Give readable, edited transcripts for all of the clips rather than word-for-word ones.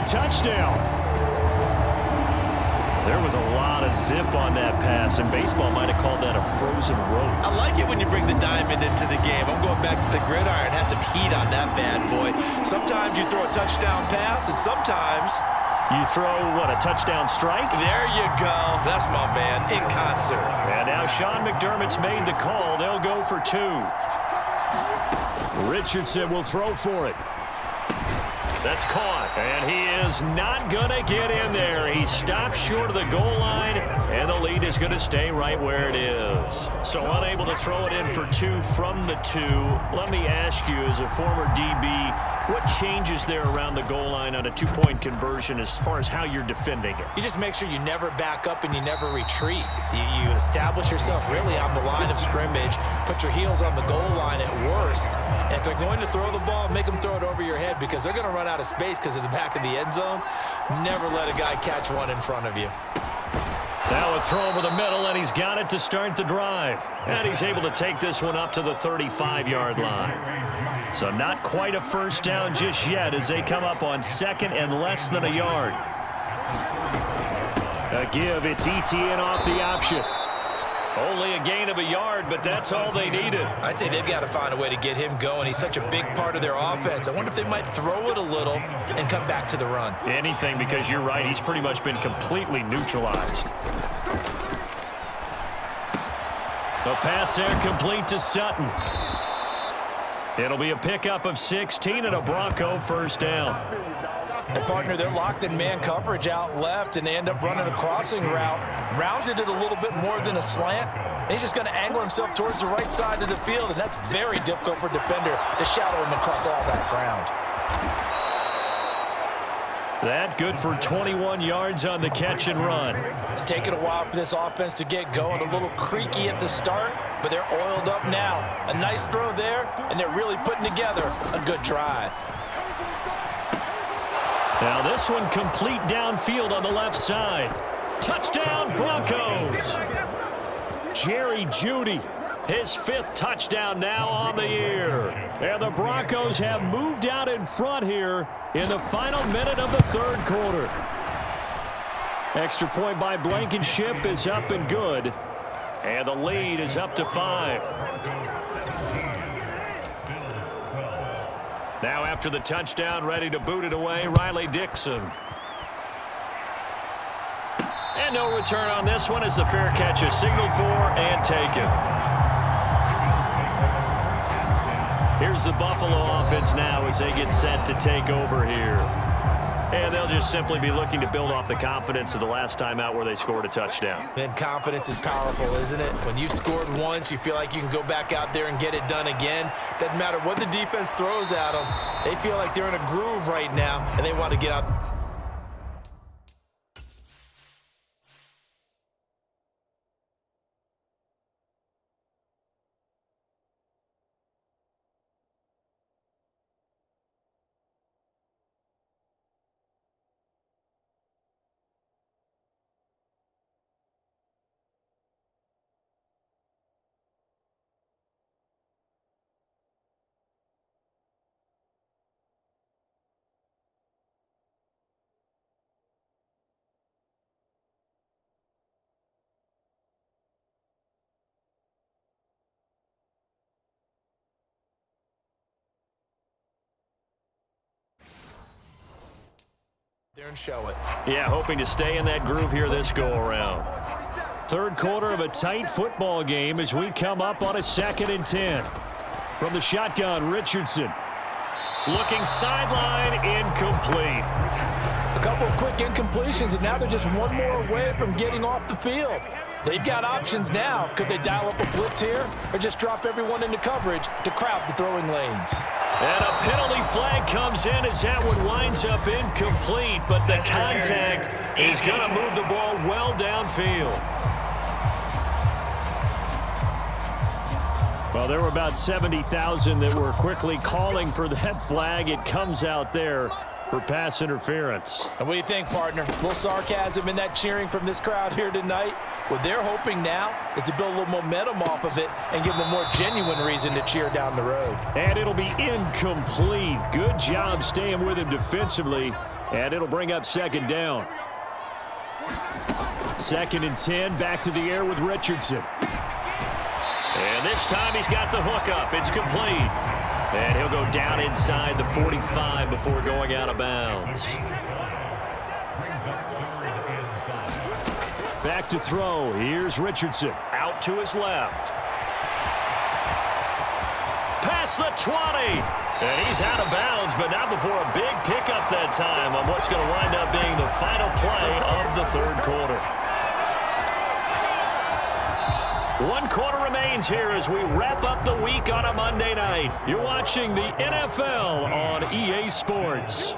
touchdown. There was a lot of zip on that pass, and baseball might have called that a frozen rope. I like it when you bring the diamond into the game. I'm going back to the gridiron. Had some heat on that bad boy. Sometimes you throw a touchdown pass, and sometimes you throw, what, a touchdown strike? There you go. That's my man, in concert. And now Sean McDermott's made the call. They'll go for 2. Richardson will throw for it. That's caught, and he is not going to get in there. He stops short of the goal line, and the lead is going to stay right where it is. So unable to throw it in for 2 from the 2. Let me ask you, as a former DB, what changes there around the goal line on a 2-point conversion as far as how you're defending it? You just make sure you never back up and you never retreat. You establish yourself really on the line of scrimmage, put your heels on the goal line at worst, and if they're going to throw the ball, make them throw it over your head because they're going to run out of space because of the back of the end zone. Never let a guy catch one in front of you. Now a throw over the middle, and he's got it to start the drive. And he's able to take this one up to the 35-yard line. So not quite a first down just yet as they come up on 2nd and less than a yard. A give, it's ETN off the option. Only a gain of a yard, but that's all they needed. I'd say they've got to find a way to get him going. He's such a big part of their offense. I wonder if they might throw it a little and come back to the run. Anything, because you're right. He's pretty much been completely neutralized. The pass there complete to Sutton. It'll be a pickup of 16 and a Bronco first down. And partner, they're locked in man coverage out left, and they end up running a crossing route. Rounded it a little bit more than a slant. And he's just going to angle himself towards the right side of the field, and that's very difficult for a defender to shadow him across all that ground. That good for 21 yards on the catch and run. It's taken a while for this offense to get going. A little creaky at the start, but they're oiled up now. A nice throw there, and they're really putting together a good drive. Now this one complete downfield on the left side. Touchdown Broncos. Jerry Jeudy, his 5th touchdown now on the year. And the Broncos have moved out in front here in the final minute of the 3rd quarter. Extra point by Blankenship is up and good. And the lead is up to 5. Now after the touchdown, ready to boot it away, Riley Dixon. And no return on this one as the fair catch is signaled for and taken. Here's the Buffalo offense now as they get set to take over here. And they'll just simply be looking to build off the confidence of the last time out where they scored a touchdown. And confidence is powerful, isn't it? When you've scored once, you feel like you can go back out there and get it done again. Doesn't matter what the defense throws at them. They feel like they're in a groove right now, and they want to get out. There and show it. Yeah, hoping to stay in that groove here this go-around. 3rd quarter of a tight football game as we come up on a 2nd and 10. From the shotgun, Richardson. Looking sideline, incomplete. A couple of quick incompletions, and now they're just one more away from getting off the field. They've got options now. Could they dial up a blitz here or just drop everyone into coverage to crowd the throwing lanes? And a penalty flag comes in as that one winds up incomplete, but the contact is going to move the ball well downfield. Well, there were about 70,000 that were quickly calling for that flag. It comes out there for pass interference. And what do you think, partner? A little sarcasm in that cheering from this crowd here tonight. What they're hoping now is to build a little momentum off of it and give them a more genuine reason to cheer down the road. And it'll be incomplete. Good job staying with him defensively. And it'll bring up second down. 2nd and 10, back to the air with Richardson. And this time he's got the hook up. It's complete. And he'll go down inside the 45 before going out of bounds. Back to throw. Here's Richardson. Out to his left. Past the 20. And he's out of bounds, but not before a big pickup that time on what's going to wind up being the final play of the third quarter. 1 quarter remains here as we wrap up the week on a Monday night. You're watching the NFL on EA Sports.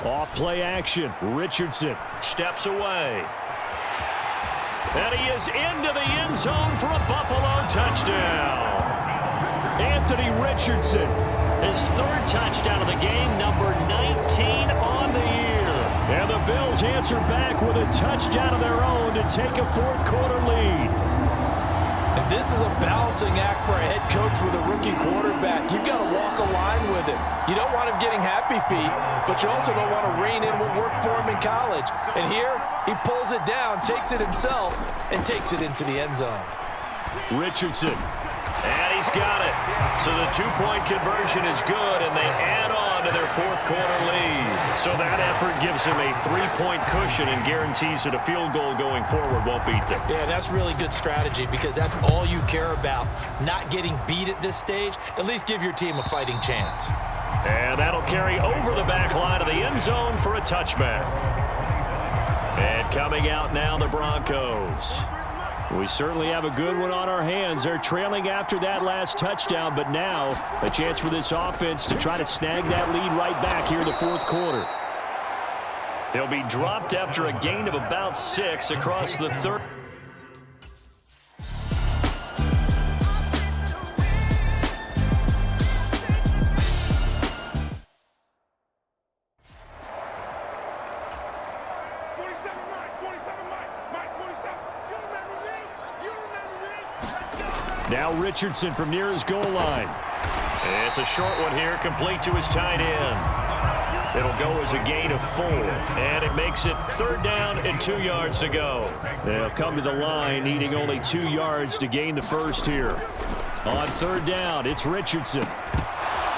Off play action. Richardson steps away. And he is into the end zone for a Buffalo touchdown. Anthony Richardson, his 3rd touchdown of the game, number 19 on the year. And the Bills answer back with a touchdown of their own to take a 4th quarter lead. And this is a balancing act for a head coach with a rookie quarterback. You've got to walk a line with him. You don't want him getting happy feet, but you also don't want to rein in what worked for him in college. And here, he pulls it down, takes it himself, and takes it into the end zone. Richardson. And he's got it. So the 2-point conversion is good, and they add on to their 4th quarter lead. So that effort gives him a 3-point cushion and guarantees that a field goal going forward won't beat them. Yeah, that's really good strategy because that's all you care about. Not getting beat at this stage. At least give your team a fighting chance. And that'll carry over the back line of the end zone for a touchback. And coming out now, the Broncos. We certainly have a good one on our hands. They're trailing after that last touchdown, but now a chance for this offense to try to snag that lead right back here in the 4th quarter. He'll be dropped after a gain of about 6 across the 3rd. Now Richardson from near his goal line. It's a short one here, complete to his tight end. It'll go as a gain of 4, and it makes it 3rd down and 2 yards to go. They'll come to the line, needing only 2 yards to gain the first here. On 3rd down, it's Richardson.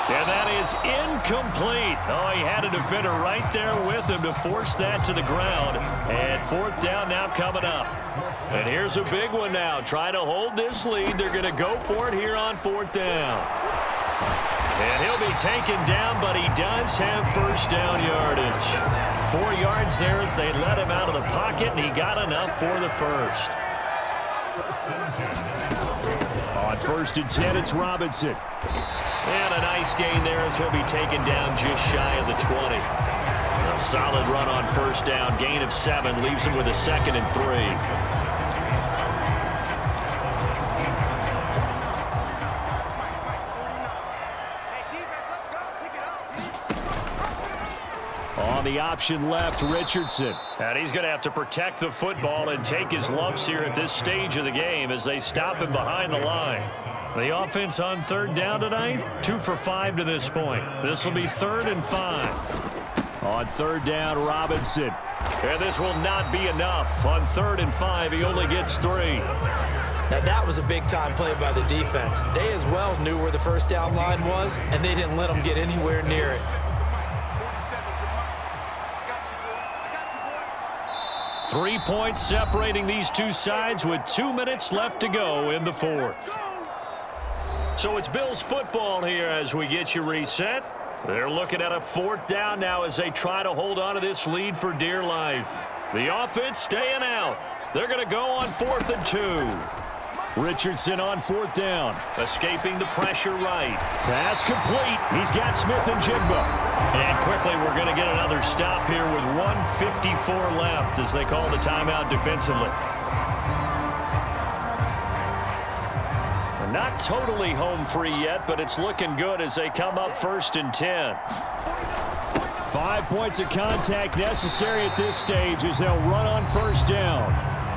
And that is incomplete. Oh, he had a defender right there with him to force that to the ground. And 4th down now coming up. And here's a big one now. Trying to hold this lead. They're going to go for it here on 4th down. And he'll be taken down, but he does have 1st down yardage. 4 yards there as they let him out of the pocket, and he got enough for the 1st. On 1st and 10, it's Robinson. And a nice gain there as he'll be taken down just shy of the 20. A solid run on 1st down. Gain of 7 leaves him with a 2nd and 3. On the option left, Richardson. And he's going to have to protect the football and take his lumps here at this stage of the game as they stop him behind the line. The offense on 3rd down tonight, 2 for 5 to this point. This will be 3rd and 5. On 3rd down, Robinson. And this will not be enough. On 3rd and 5, he only gets 3. Now that was a big-time play by the defense. They as well knew where the 1st down line was, and they didn't let them get anywhere near it. 3 points separating these two sides with 2 minutes left to go in the 4th. So it's Bills football here as we get you reset. They're looking at a 4th down now as they try to hold on to this lead for dear life. The offense staying out. They're going to go on 4th and 2. Richardson on 4th down. Escaping the pressure right. Pass complete. He's got Smith and Jigba. And quickly we're going to get another stop here with 1:54 left as they call the timeout defensively. Not totally home free yet, but it's looking good as they come up 1st and 10. 5 points of contact necessary at this stage as they'll run on 1st down.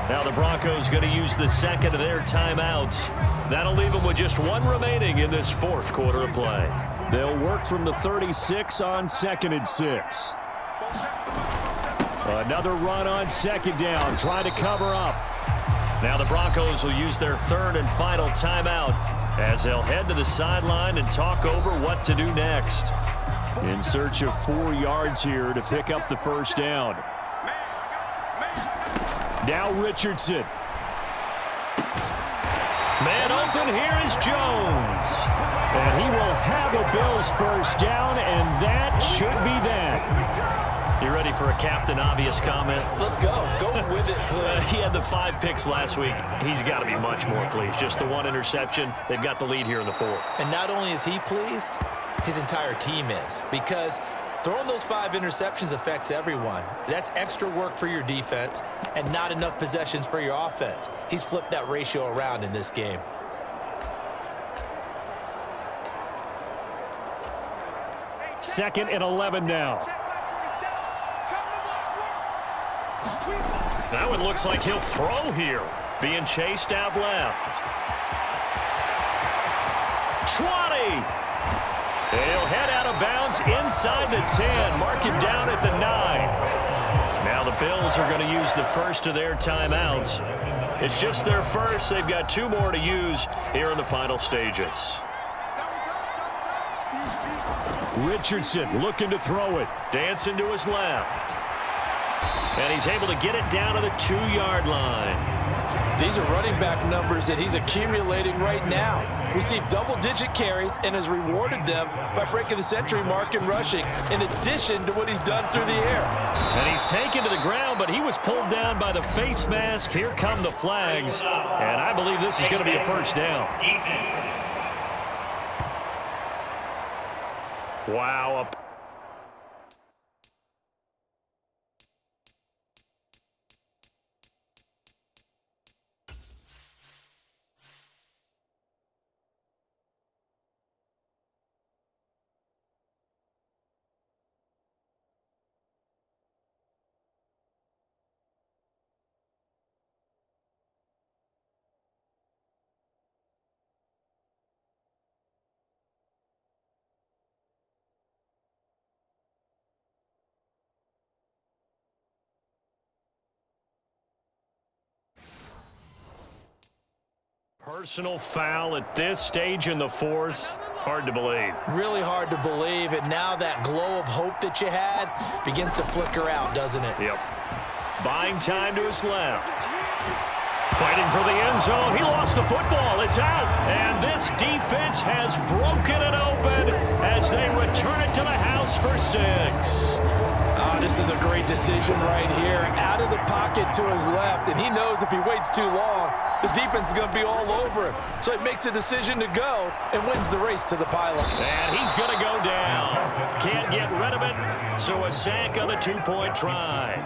Now the Broncos going to use the 2nd of their timeouts. That'll leave them with just 1 remaining in this 4th quarter of play. They'll work from the 36 on 2nd and 6. Another run on 2nd down, trying to cover up. Now the Broncos will use their 3rd and final timeout as they'll head to the sideline and talk over what to do next. In search of 4 yards here to pick up the first down. Now Richardson. Man open, here is Jones. And he will have a Bills first down, and that should be that. You ready for a Captain Obvious comment? Let's go. Go with it, please. He had the 5 picks last week. He's got to be much more pleased. Just the 1 interception. They've got the lead here in the 4th. And not only is he pleased, his entire team is. Because throwing those 5 interceptions affects everyone. That's extra work for your defense and not enough possessions for your offense. He's flipped that ratio around in this game. Second and 11 now. That one looks like he'll throw here. Being chased out left. 20. He'll head out of bounds inside the 10. Mark him down at the 9. Now the Bills are going to use the first of their timeouts. It's just their first. They've got 2 more to use here in the final stages. Richardson looking to throw it. Dancing to his left. And he's able to get it down to the 2-yard line. These are running back numbers that he's accumulating right now. Received double-digit carries and has rewarded them by breaking the century mark in rushing, in addition to what he's done through the air. And he's taken to the ground, but he was pulled down by the face mask. Here come the flags. And I believe this is going to be a first down. Wow. Personal foul at this stage in the 4th. Hard to believe. Really hard to believe, and now that glow of hope that you had begins to flicker out, doesn't it? Yep. Buying time to his left. Fighting for the end zone. He lost the football. It's out. And this defense has broken it open as they return it to the house for 6. This is a great decision right here. Out of the pocket to his left, and he knows if he waits too long, the defense is going to be all over him. So he makes a decision to go and wins the race to the pylon. And he's going to go down. Can't get rid of it, so a sack on the 2-point try.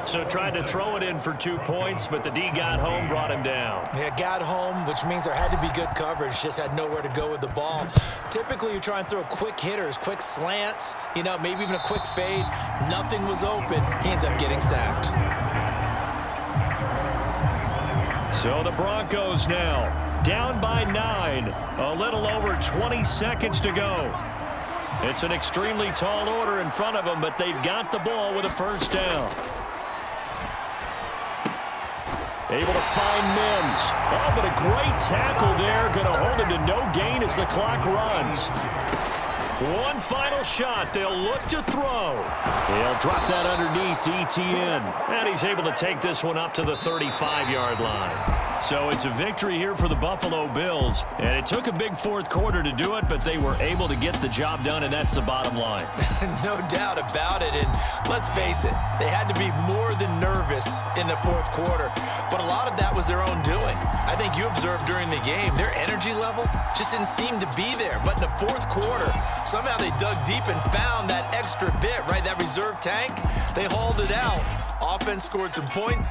So tried to throw it in for 2 points, but the D got home, brought him down. Yeah, got home, which means there had to be good coverage. Just had nowhere to go with the ball. Typically, you try and throw quick hitters, quick slants, maybe even a quick fade. Nothing was open. He ends up getting sacked. So the Broncos now down by 9. A little over 20 seconds to go. It's an extremely tall order in front of them, but they've got the ball with a first down. Able to find Mims. Oh, but a great tackle there. Going to hold him to no gain as the clock runs. One final shot. They'll look to throw. He'll drop that underneath to ETN. And he's able to take this one up to the 35-yard line. So it's a victory here for the Buffalo Bills. And it took a big 4th quarter to do it, but they were able to get the job done, and that's the bottom line. No doubt about it. And let's face it, they had to be more than nervous in the 4th quarter. But a lot of that was their own doing. I think you observed during the game, their energy level just didn't seem to be there. But in the 4th quarter, somehow they dug deep and found that extra bit, right? That reserve tank. They hauled it out. Offense scored some points.